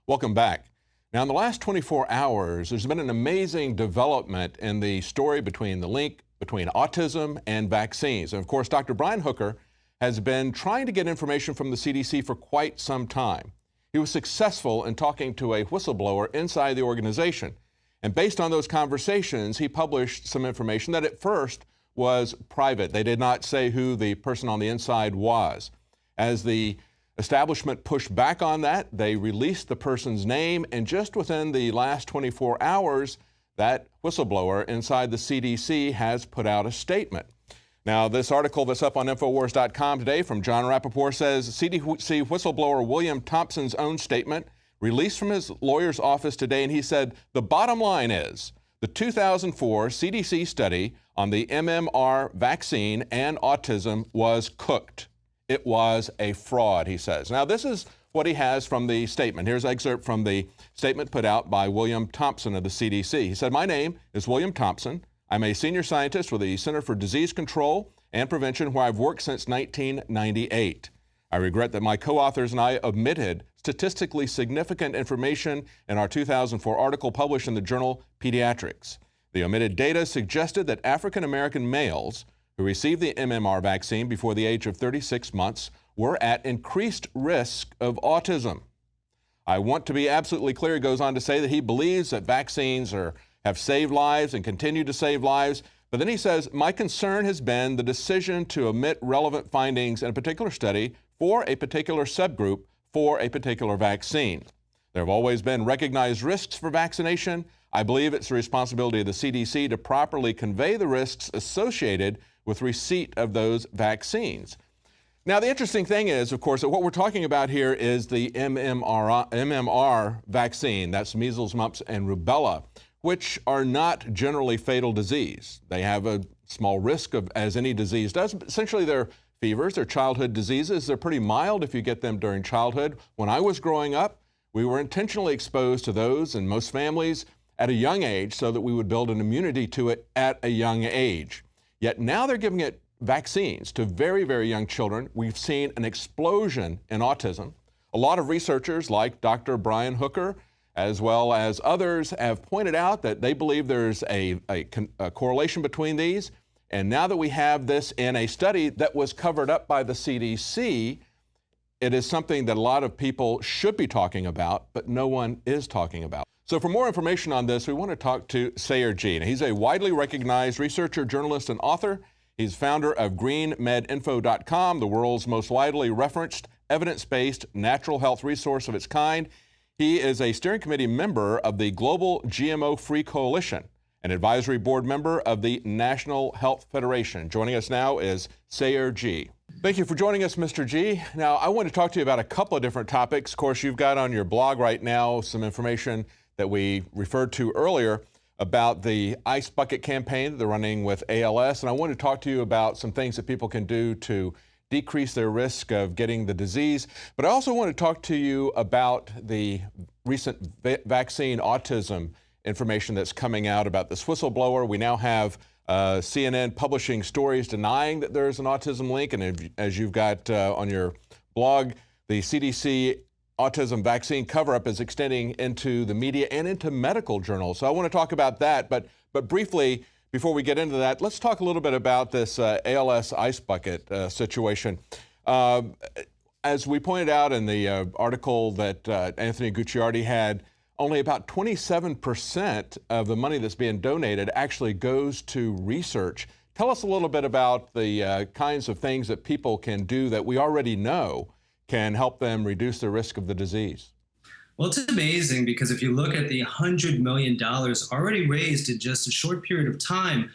Welcome back. Now, in the last 24 hours, there's been an amazing development in the story between the link between autism and vaccines. And of course, Dr. Brian Hooker has been trying to get information from the CDC for quite some time. He was successful in talking to a whistleblower inside the organization. And based on those conversations, he published some information that at first was private. They did not say who the person on the inside was. As the establishment pushed back on that, they released the person's name, and just within the last 24 hours, that whistleblower inside the CDC has put out a statement. Now, this article that's up on Infowars.com today from John Rappaport says CDC whistleblower William Thompson's own statement released from his lawyer's office today, and he said the bottom line is the 2004 CDC study on the MMR vaccine and autism was cooked. It was a fraud, he says. Now, this is what he has from the statement. Here's an excerpt from the statement put out by William Thompson of the CDC. He said, "My name is William Thompson. I'm a senior scientist with the Center for Disease Control and Prevention, where I've worked since 1998. I regret that my co-authors and I omitted statistically significant information in our 2004 article published in the journal Pediatrics. The omitted data suggested that African American males who received the MMR vaccine before the age of 36 months were at increased risk of autism. I want to be absolutely clear," he goes on to say, that he believes that vaccines have saved lives and continue to save lives. But then he says, "My concern has been the decision to omit relevant findings in a particular study for a particular subgroup for a particular vaccine. There have always been recognized risks for vaccination. I believe it's the responsibility of the CDC to properly convey the risks associated with receipt of those vaccines." Now, the interesting thing is, of course, that what we're talking about here is the MMR vaccine. That's measles, mumps, and rubella, which are not generally fatal disease. They have a small risk of, as any disease does, but essentially they're fevers, they're childhood diseases. They're pretty mild if you get them during childhood. When I was growing up, we were intentionally exposed to those in most families at a young age so that we would build an immunity to it at a young age. Yet now they're giving it vaccines to very, very young children. We've seen an explosion in autism. A lot of researchers like Dr. Brian Hooker, as well as others, have pointed out that they believe there's a correlation between these. And now that we have this in a study that was covered up by the CDC, it is something that a lot of people should be talking about, but no one is talking about. So for more information on this, we want to talk to Sayer Ji. He's a widely recognized researcher, journalist, and author. He's founder of greenmedinfo.com, the world's most widely referenced, evidence-based natural health resource of its kind. He is a steering committee member of the Global GMO-Free Coalition, an advisory board member of the National Health Federation. Joining us now is Sayer Ji. Thank you for joining us, Mr. Ji. Now, I want to talk to you about a couple of different topics. Of course, you've got on your blog right now some information that we referred to earlier about the Ice Bucket campaign that they're running with ALS. And I want to talk to you about some things that people can do to decrease their risk of getting the disease. But I also want to talk to you about the recent vaccine autism information that's coming out about this whistleblower. We now have CNN publishing stories denying that there's an autism link. And as you've got on your blog, the CDC autism vaccine cover-up is extending into the media and into medical journals. So I want to talk about that. But briefly, before we get into that, let's talk a little bit about this ALS Ice Bucket situation. As we pointed out in the article that Anthony Gucciardi had, only about 27% of the money that's being donated actually goes to research. Tell us a little bit about the kinds of things that people can do that we already know can help them reduce the risk of the disease. Well, it's amazing because if you look at the $100 million already raised in just a short period of time,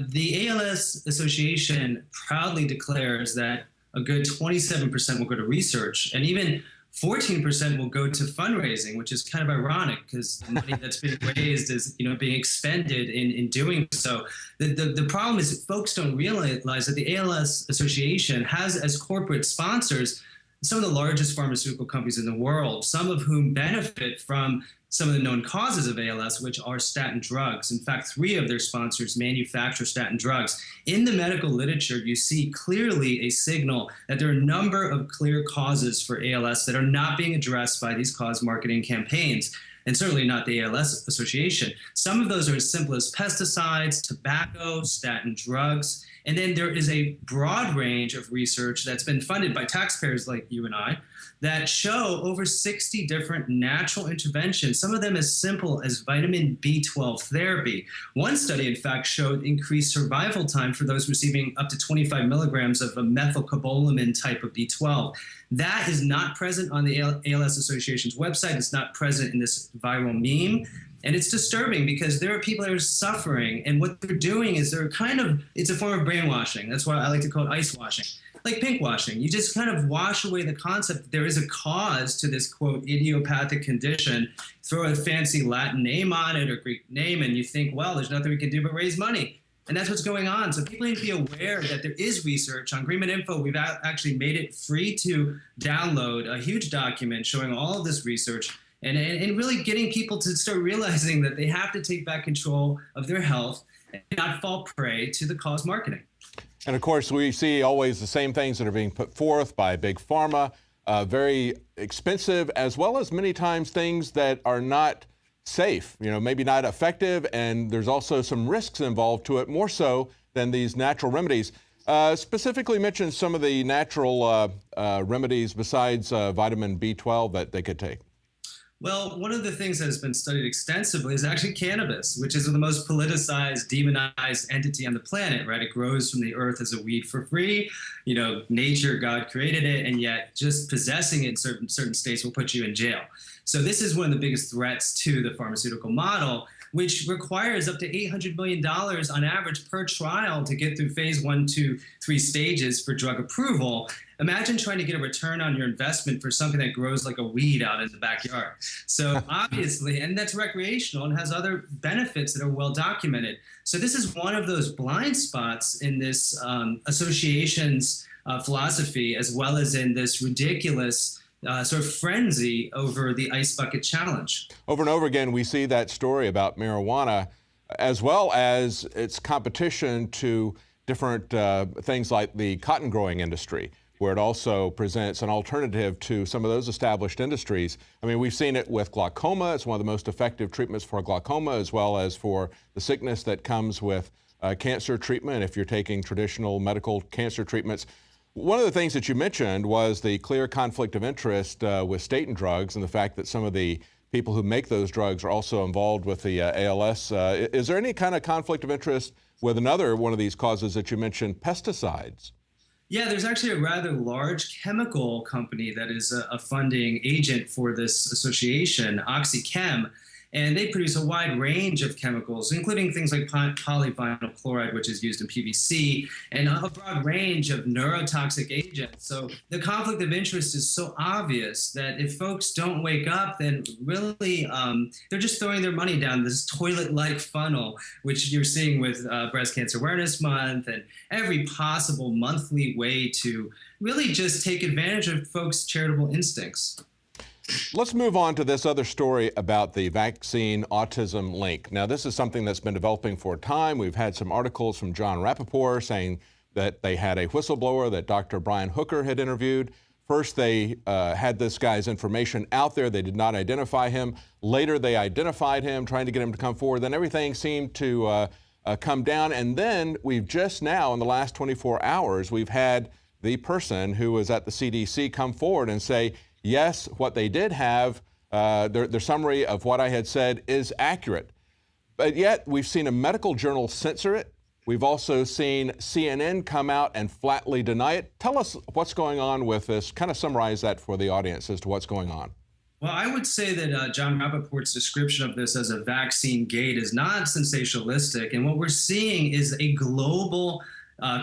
the ALS Association proudly declares that a good 27% will go to research, and even 14% will go to fundraising, which is kind of ironic because the money that's being raised is, being expended in doing so. The problem is that folks don't realize that the ALS Association has as corporate sponsors some of the largest pharmaceutical companies in the world, some of whom benefit from some of the known causes of ALS, which are statin drugs. In fact, 3 of their sponsors manufacture statin drugs. In the medical literature, you see clearly a signal that there are a number of clear causes for ALS that are not being addressed by these cause marketing campaigns, and certainly not the ALS Association. Some of those are as simple as pesticides, tobacco, statin drugs, and then there is a broad range of research that's been funded by taxpayers like you and I that show over 60 different natural interventions, some of them as simple as vitamin B12 therapy. One study, in fact, showed increased survival time for those receiving up to 25 milligrams of a methylcobalamin type of B12. That is not present on the ALS Association's website. It's not present in this viral meme. And it's disturbing because there are people that are suffering, and what they're doing is it's a form of brainwashing. That's why I like to call it ice washing, like pink washing. You just kind of wash away the concept that there is a cause to this, quote, idiopathic condition, throw a fancy Latin name on it or Greek name, and you think, well, there's nothing we can do but raise money. And that's what's going on. So people need to be aware that there is research. On Greenman Info, we've actually made it free to download a huge document showing all of this research, and really getting people to start realizing that they have to take back control of their health and not fall prey to the cause marketing. And of course, we see always the same things that are being put forth by Big Pharma, very expensive, as well as many times things that are not safe, maybe not effective, and there's also some risks involved to it, more so than these natural remedies. Specifically mention some of the natural remedies besides vitamin B12 that they could take. Well, one of the things that has been studied extensively is actually cannabis, which is the most politicized, demonized entity on the planet, right? It grows from the earth as a weed for free. Nature, God created it, and yet just possessing it in certain states will put you in jail. So this is one of the biggest threats to the pharmaceutical model, which requires up to $800 million on average per trial to get through phase 1, 2, 3 stages for drug approval. Imagine trying to get a return on your investment for something that grows like a weed out in the backyard. So obviously, and that's recreational and has other benefits that are well documented. So this is one of those blind spots in this association's philosophy, as well as in this ridiculous sort of frenzy over the ice bucket challenge. Over and over again, we see that story about marijuana, as well as its competition to different things like the cotton growing industry, where it also presents an alternative to some of those established industries. I mean, we've seen it with glaucoma. It's one of the most effective treatments for glaucoma, as well as for the sickness that comes with cancer treatment if you're taking traditional medical cancer treatments. One of the things that you mentioned was the clear conflict of interest with statin drugs, and the fact that some of the people who make those drugs are also involved with the ALS. Is there any kind of conflict of interest with another one of these causes that you mentioned, pesticides? Yeah, there's actually a rather large chemical company that is a funding agent for this association, OxyChem, and they produce a wide range of chemicals, including things like polyvinyl chloride, which is used in PVC, and a broad range of neurotoxic agents. So the conflict of interest is so obvious that if folks don't wake up, then really they're just throwing their money down this toilet-like funnel, which you're seeing with Breast Cancer Awareness Month and every possible monthly way to really just take advantage of folks' charitable instincts. Let's move on to this other story about the vaccine autism link. Now, this is something that's been developing for a time. We've had some articles from John Rappaport saying that they had a whistleblower that Dr. Brian Hooker had interviewed. First, they had this guy's information out there. They did not identify him. Later, they identified him, trying to get him to come forward. Then everything seemed to come down. And then we've just now, in the last 24 hours, we've had the person who was at the CDC come forward and say, yes, what they did have, their summary of what I had said is accurate. But yet, we've seen a medical journal censor it. We've also seen CNN come out and flatly deny it. Tell us what's going on with this. Kind of summarize that for the audience as to what's going on. Well, I would say that John Rappaport's description of this as a vaccine gate is not sensationalistic. And what we're seeing is a global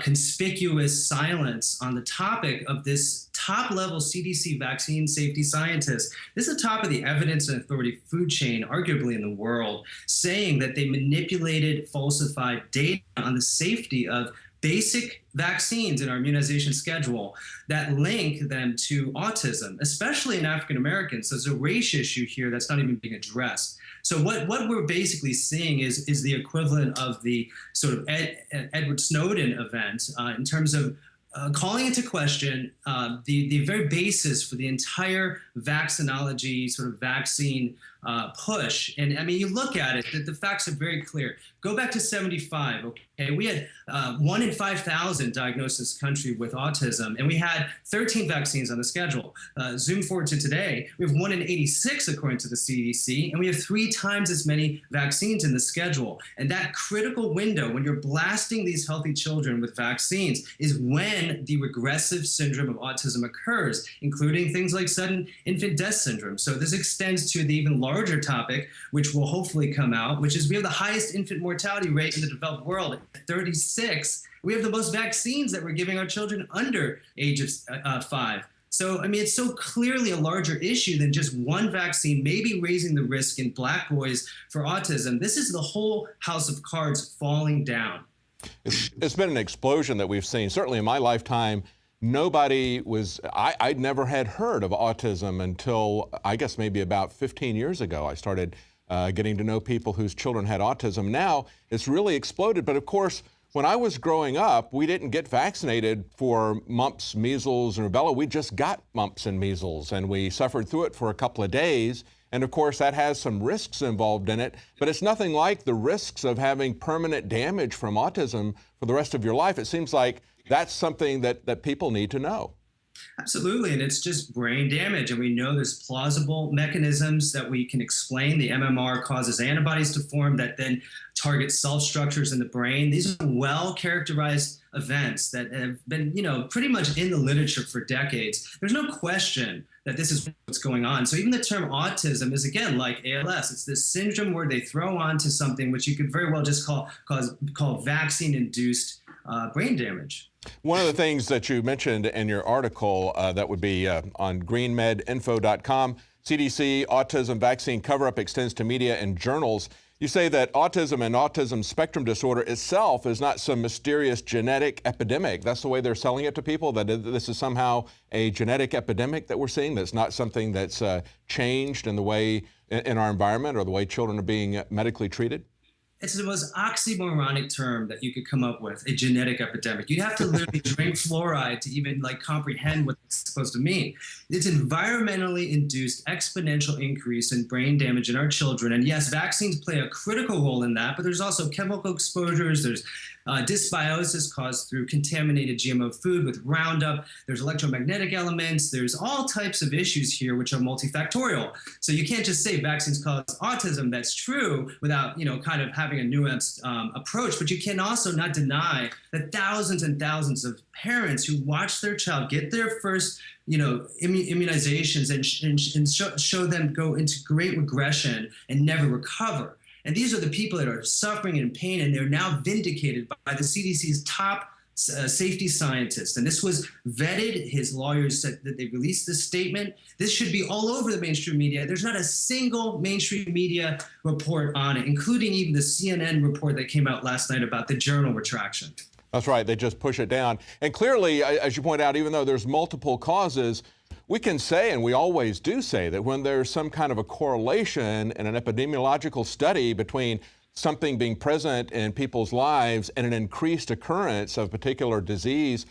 conspicuous silence on the topic of this top-level CDC vaccine safety scientist. This is the top of the evidence and authority food chain, arguably in the world, saying that they manipulated, falsified data on the safety of basic vaccines in our immunization schedule that link them to autism, especially in African Americans. So there's a race issue here that's not even being addressed. So what we're basically seeing is the equivalent of the sort of Edward Snowden event in terms of calling into question the very basis for the entire vaccinology sort of vaccine push. And I mean, you look at it, the facts are very clear. Go back to 75, okay? We had 1 in 5,000 diagnosed in this country with autism, and we had 13 vaccines on the schedule. Zoom forward to today, we have 1 in 86 according to the CDC, and we have 3 times as many vaccines in the schedule. And that critical window, when you're blasting these healthy children with vaccines, is when the regressive syndrome of autism occurs, including things like sudden infant death syndrome. So this extends to the even larger topic, which will hopefully come out, which is we have the highest infant mortality rate in the developed world at 36. We have the most vaccines that we're giving our children under age of 5. So, I mean, it's so clearly a larger issue than just one vaccine, maybe raising the risk in Black boys for autism. This is the whole house of cards falling down. It's been an explosion that we've seen. Certainly in my lifetime, I'd never had heard of autism until I guess maybe about 15 years ago. I started getting to know people whose children had autism. Now it's really exploded. But of course, when I was growing up, we didn't get vaccinated for mumps, measles, and rubella. We just got mumps and measles, and we suffered through it for a couple of days. And of course, that has some risks involved in it, but it's nothing like the risks of having permanent damage from autism for the rest of your life. It seems like that's something that people need to know. Absolutely, and it's just brain damage, and we know there's plausible mechanisms that we can explain. The MMR causes antibodies to form that then target cell structures in the brain. These are well-characterized events that have been, pretty much in the literature for decades. There's no question that this is what's going on. So even the term autism is, again, like ALS. It's this syndrome where they throw onto something which you could very well just call vaccine-induced brain damage. One of the things that you mentioned in your article that would be on greenmedinfo.com, CDC autism vaccine cover-up extends to media and journals. You say that autism and autism spectrum disorder itself is not some mysterious genetic epidemic. That's the way they're selling it to people, that this is somehow a genetic epidemic that we're seeing, that's not something that's changed in the way in our environment or the way children are being medically treated? It's the most oxymoronic term that you could come up with, a genetic epidemic. You'd have to literally drink fluoride to even comprehend what it's supposed to mean. It's environmentally induced exponential increase in brain damage in our children. And yes, vaccines play a critical role in that, but there's also chemical exposures, there's dysbiosis caused through contaminated GMO food with Roundup, there's electromagnetic elements, there's all types of issues here which are multifactorial. So you can't just say vaccines cause autism. That's true without, kind of having a nuanced approach, but you can also not deny that thousands and thousands of parents who watch their child get their first immunizations and show them go into great regression and never recover. And these are the people that are suffering and in pain, and they're now vindicated by the CDC's top safety scientist. And this was vetted. His lawyers said that they released this statement. This should be all over the mainstream media. There's not a single mainstream media report on it, including even the CNN report that came out last night about the journal retraction. That's right. They just push it down. And clearly, as you point out, even though there's multiple causes, we can say, and we always do say, that when there's some kind of a correlation in an epidemiological study between something being present in people's lives and an increased occurrence of particular disease,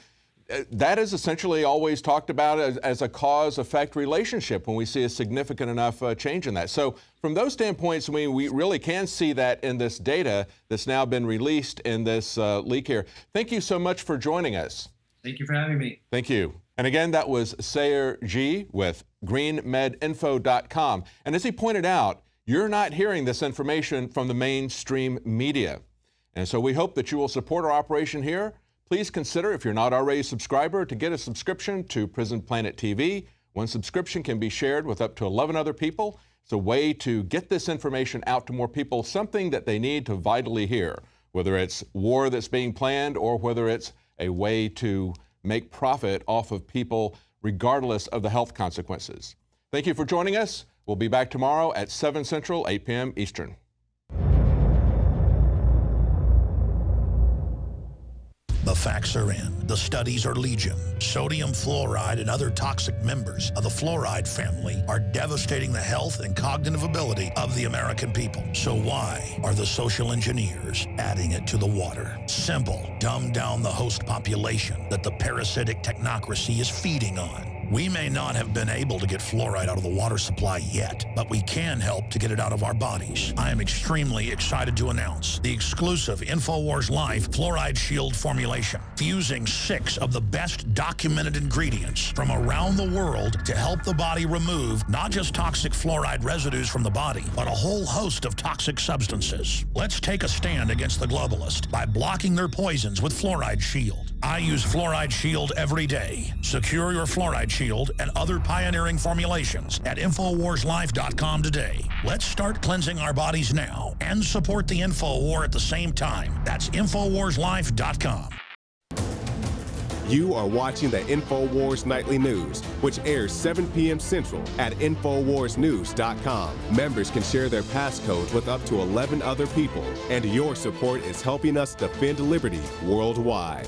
that is essentially always talked about as a cause-effect relationship when we see a significant enough change in that. So from those standpoints, we really can see that in this data that's now been released in this leak here. Thank you so much for joining us. Thank you for having me. Thank you. And again, that was Sayer Ji with greenmedinfo.com. And as he pointed out, you're not hearing this information from the mainstream media. And so we hope that you will support our operation here. Please consider, if you're not already a subscriber, to get a subscription to Prison Planet TV. One subscription can be shared with up to 11 other people. It's a way to get this information out to more people, something that they need to vitally hear, whether it's war that's being planned or whether it's a way to make profit off of people regardless of the health consequences. Thank you for joining us. We'll be back tomorrow at 7 Central, 8 p.m. Eastern. The The facts are in. The studies are legion. Sodium fluoride and other toxic members of the fluoride family are devastating the health and cognitive ability of the American people. So why are the social engineers adding it to the water? Simple. Dumb down the host population that the parasitic technocracy is feeding on. We may not have been able to get fluoride out of the water supply yet, but we can help to get it out of our bodies. I am extremely excited to announce the exclusive InfoWars Life Fluoride Shield formulation, fusing 6 of the best documented ingredients from around the world to help the body remove not just toxic fluoride residues from the body, but a whole host of toxic substances. Let's take a stand against the globalists by blocking their poisons with Fluoride Shield. I use Fluoride Shield every day. Secure your Fluoride Shield and other pioneering formulations at InfoWarsLife.com today. Let's start cleansing our bodies now and support the InfoWar at the same time. That's InfoWarsLife.com. You are watching the InfoWars Nightly News, which airs 7 p.m. Central at InfoWarsNews.com. Members can share their passcodes with up to 11 other people, and your support is helping us defend liberty worldwide.